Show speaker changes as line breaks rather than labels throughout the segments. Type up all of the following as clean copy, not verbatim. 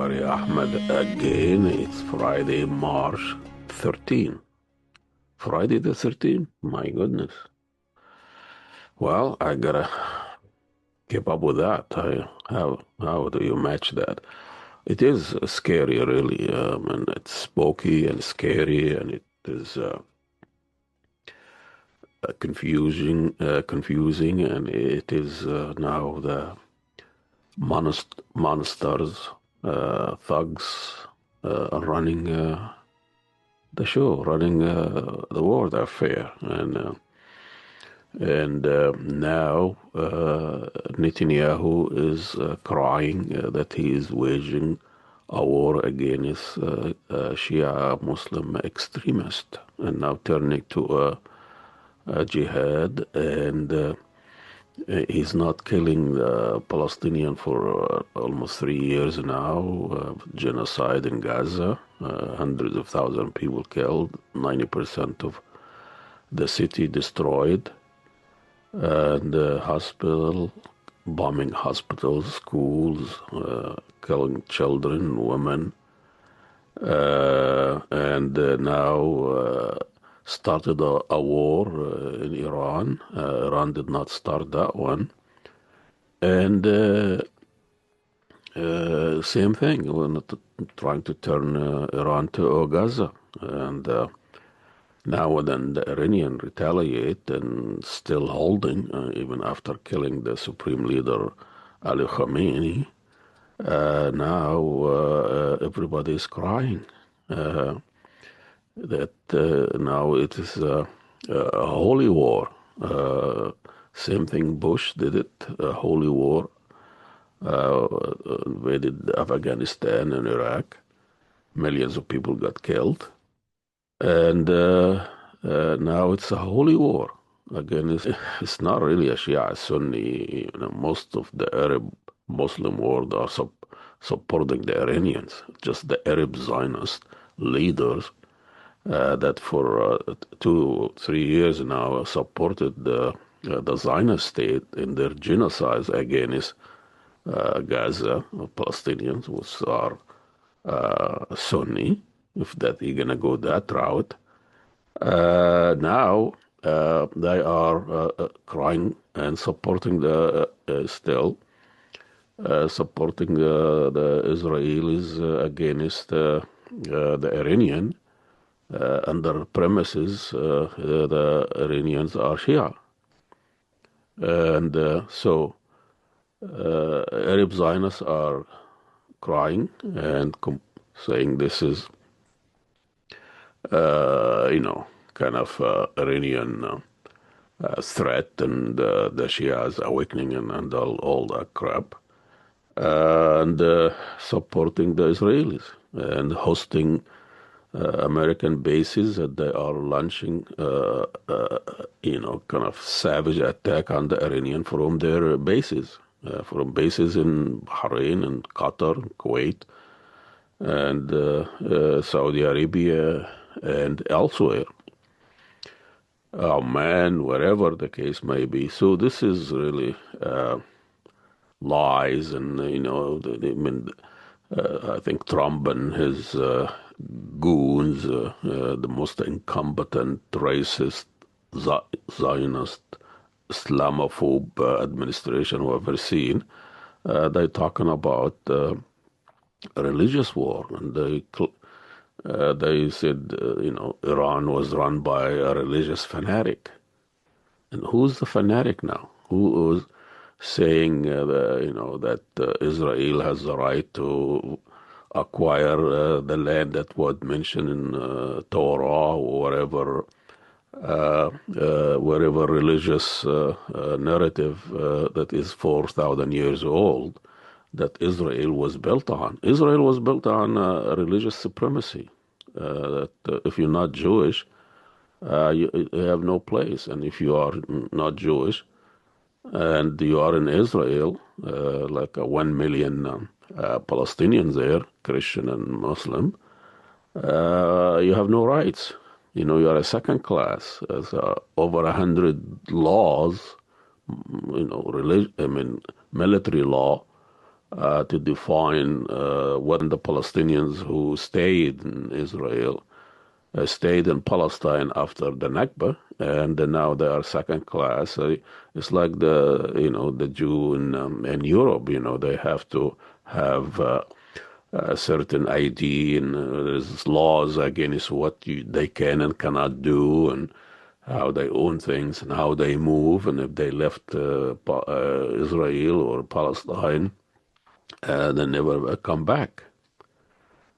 everybody. Ahmed again. It's Friday, March 13. Friday the 13th? My goodness. Well, I gotta keep up with that. How do you match that? It is scary, really, and it's spooky and scary, and it is confusing, and it is now the monsters, thugs are running the show, running the world affair, and now Netanyahu is crying that he is waging a war against Shia Muslim extremists, and now turning to a jihad, and he's not killing the Palestinian for almost 3 years now. Genocide in Gaza, hundreds of thousands of people killed, 90% of the city destroyed, and hospital, bombing hospitals, schools, killing children, women, and now started a war in Iran. Iran did not start that one. And same thing, we're not trying to turn Iran to Gaza. And now then the Iranian retaliate and still holding, even after killing the supreme leader Ali Khamenei. Now everybody is crying. That now it is a holy war. Same thing Bush did it, a holy war, invaded Afghanistan and Iraq. Millions of people got killed. And now it's a holy war. Again, it's not really a Shia Sunni. Most of the Arab Muslim world are supporting the Iranians, just the Arab Zionist leaders that for 2-3 years now supported the Zionist state in their genocides against Gaza, Palestinians, which are Sunni, if that you're gonna go that route. Now they are crying and supporting still supporting the Israelis against the Iranian. Under premises, the Iranians are Shia. And so Arab Zionists are crying and saying this is, kind of Iranian threat, and the Shias awakening and all that crap. And supporting the Israelis and hosting American bases that they are launching, kind of savage attack on the Iranian from their bases, from bases in Bahrain and Qatar, and Kuwait, and Saudi Arabia and elsewhere. Oman, wherever the case may be. So this is really lies, and I think Trump and his goons, the most incompetent, racist, Zionist, Islamophobe administration we've ever seen. They're talking about a religious war, and they said, Iran was run by a religious fanatic. And who's the fanatic now? Who is saying that Israel has the right to acquire the land that was mentioned in Torah or wherever religious narrative that is 4,000 years old that Israel was built on. Israel was built on religious supremacy. That if you're not Jewish, you have no place, and if you are not Jewish, and you are in Israel, like 1 million Palestinians there, Christian and Muslim, you have no rights. You are a second class. There's over 100 laws, military law to define what the Palestinians who stayed in Israel stayed in Palestine after the Nakba, and now they are second class. It's like the Jew in Europe. They have to have a certain ID, and there's laws against what they can and cannot do, and how they own things and how they move, and if they left Israel or Palestine, they never come back.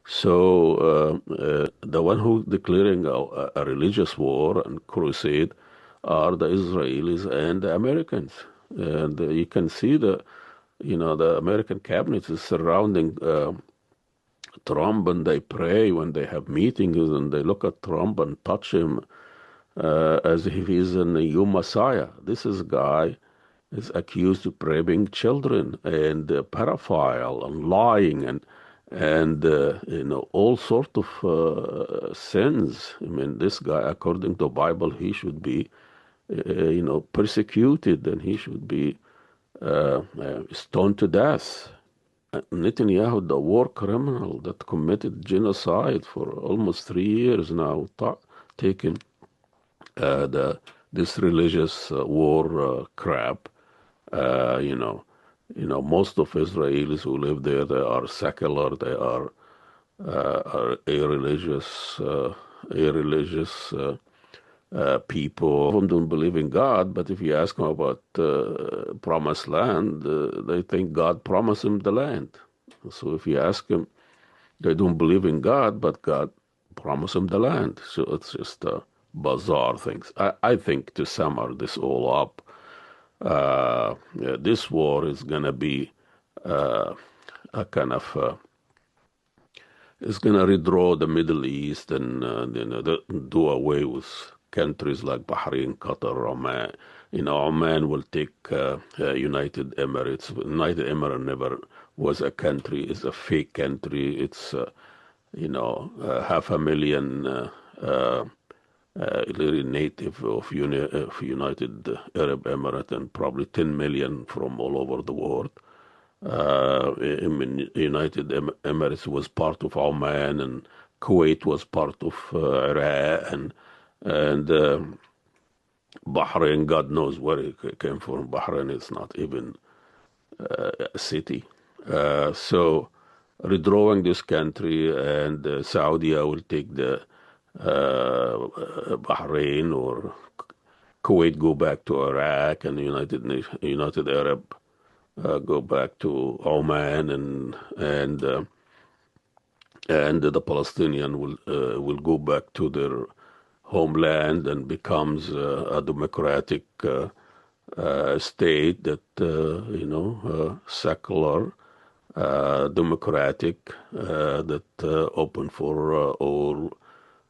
So the one who declaring a religious war and crusade are the Israelis and the Americans, and you can see the American cabinet is surrounding Trump, and they pray when they have meetings, and they look at Trump and touch him as if he's a new Messiah. This is a guy is accused of raping children and pedophile and lying and all sort of sins. I mean, this guy, according to the Bible, he should be persecuted, and he should be stoned to death. Netanyahu, the war criminal that committed genocide for almost 3 years now, taking this religious war crap. Most of Israelis who live there, they are secular, they are irreligious, people. Some don't believe in God, but if you ask them about promised land, they think God promised them the land. So if you ask them, they don't believe in God, but God promised them the land. So it's just bizarre things. I think to sum this all up, this war is going to be a kind of it's going to redraw the Middle East and do away with countries like Bahrain, Qatar, Oman. Oman will take United Emirates. United Emirates never was a country; it's a fake country. It's 500,000 native of United Arab Emirates, and probably 10 million from all over the world. United Emirates was part of Oman, and Kuwait was part of Iraq, and Bahrain. God knows where it came from. Bahrain is not even a city. So redrawing this country, and Saudi will take the Bahrain, or Kuwait go back to Iraq, and United Arab go back to Oman, and the Palestinian will go back to their homeland and becomes a democratic state that secular, democratic, that open for all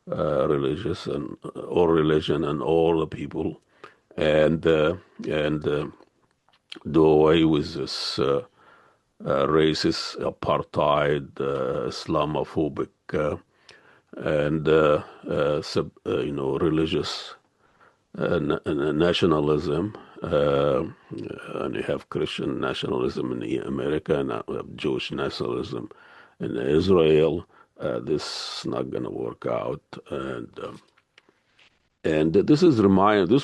religious and all religion and all the people, and do away with this racist, apartheid, Islamophobic, and religious nationalism. And you have Christian nationalism in America, and you have Jewish nationalism in Israel. This is not going to work out, and this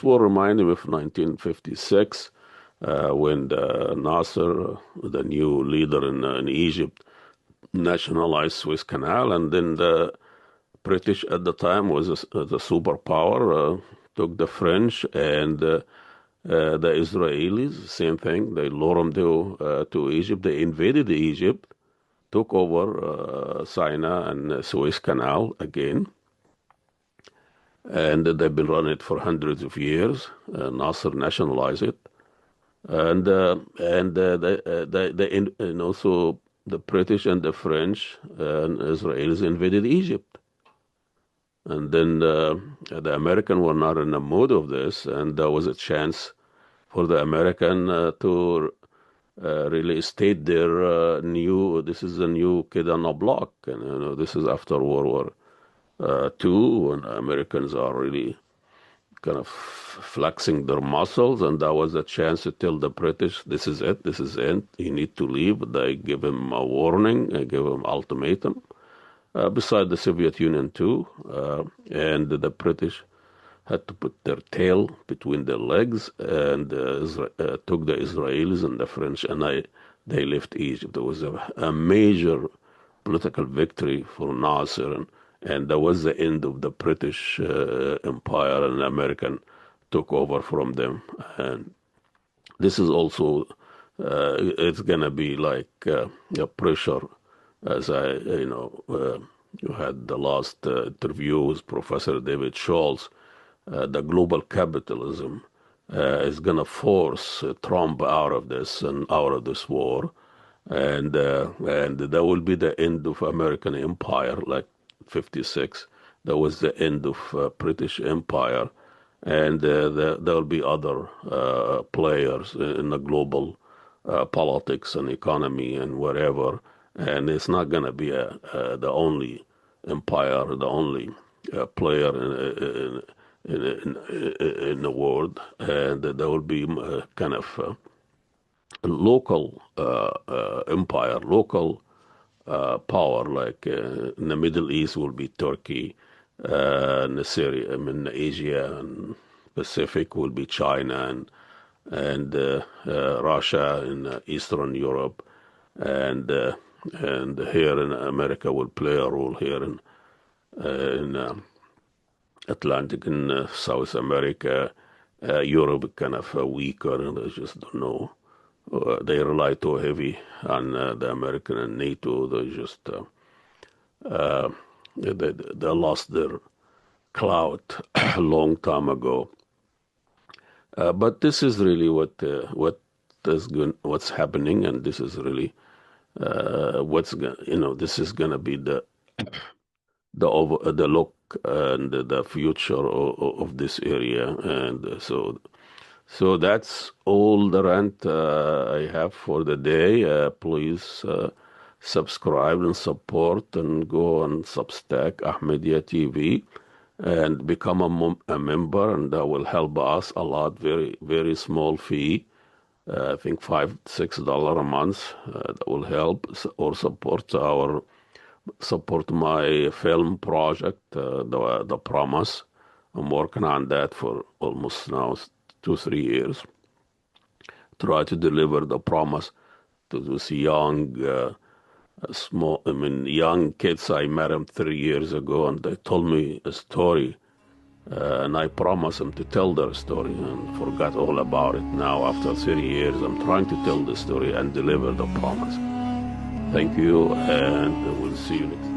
will remind me of 1956. When Nasser, the new leader in Egypt, nationalized Suez Canal, and then the British at the time was the superpower, took the French and the Israelis, same thing. They lured them to Egypt. They invaded Egypt, took over Sinai and Suez Canal again, and they've been running it for hundreds of years. Nasser nationalized it. And also the British and the French and Israelis invaded Egypt, and then the Americans were not in the mood of this, and there was a chance for the American to really state their this is a new kid on the block, and this is after World War II, when Americans are really kind of flexing their muscles, and that was a chance to tell the British, this is it, this is it, you need to leave. They give him a warning, they give him ultimatum, beside the Soviet Union too, and the British had to put their tail between their legs and took the Israelis and the French, and they left Egypt. There was a major political victory for Nasser, and that was the end of the British Empire, and the American took over from them. And this is also, it's going to be like a pressure, as you had the last interview with Professor David Schultz. The global capitalism is going to force Trump out of this and out of this war, and that will be the end of American empire, like 56. That was the end of British Empire, and there will be other players in the global politics and economy and whatever, and it's not going to be the only empire, the only player in the world, and there will be kind of local empire, local power, like in the Middle East will be Turkey, in Syria, in Asia and Pacific will be China, and Russia in Eastern Europe, and here in America will play a role here in Atlantic and South America. Europe kind of weaker, and I just don't know. They rely too heavy on the American and NATO. They just they lost their clout a long time ago. But this is really what's happening, and this is really this is gonna be the look and the future of this area, and so that's all the rant I have for the day. Please subscribe and support, and go on Substack Ahmadiyya TV and become a member, and that will help us a lot. Very, very small fee. I think $5-6 a month. That will help, or support my film project, the Promise. I'm working on that for almost now 2-3 years. Try to deliver the promise to those young, young kids. I met them 3 years ago, and they told me a story, and I promised them to tell their story, and forgot all about it. Now, after 30 years, I'm trying to tell the story and deliver the promise. Thank you, and we'll see you next time.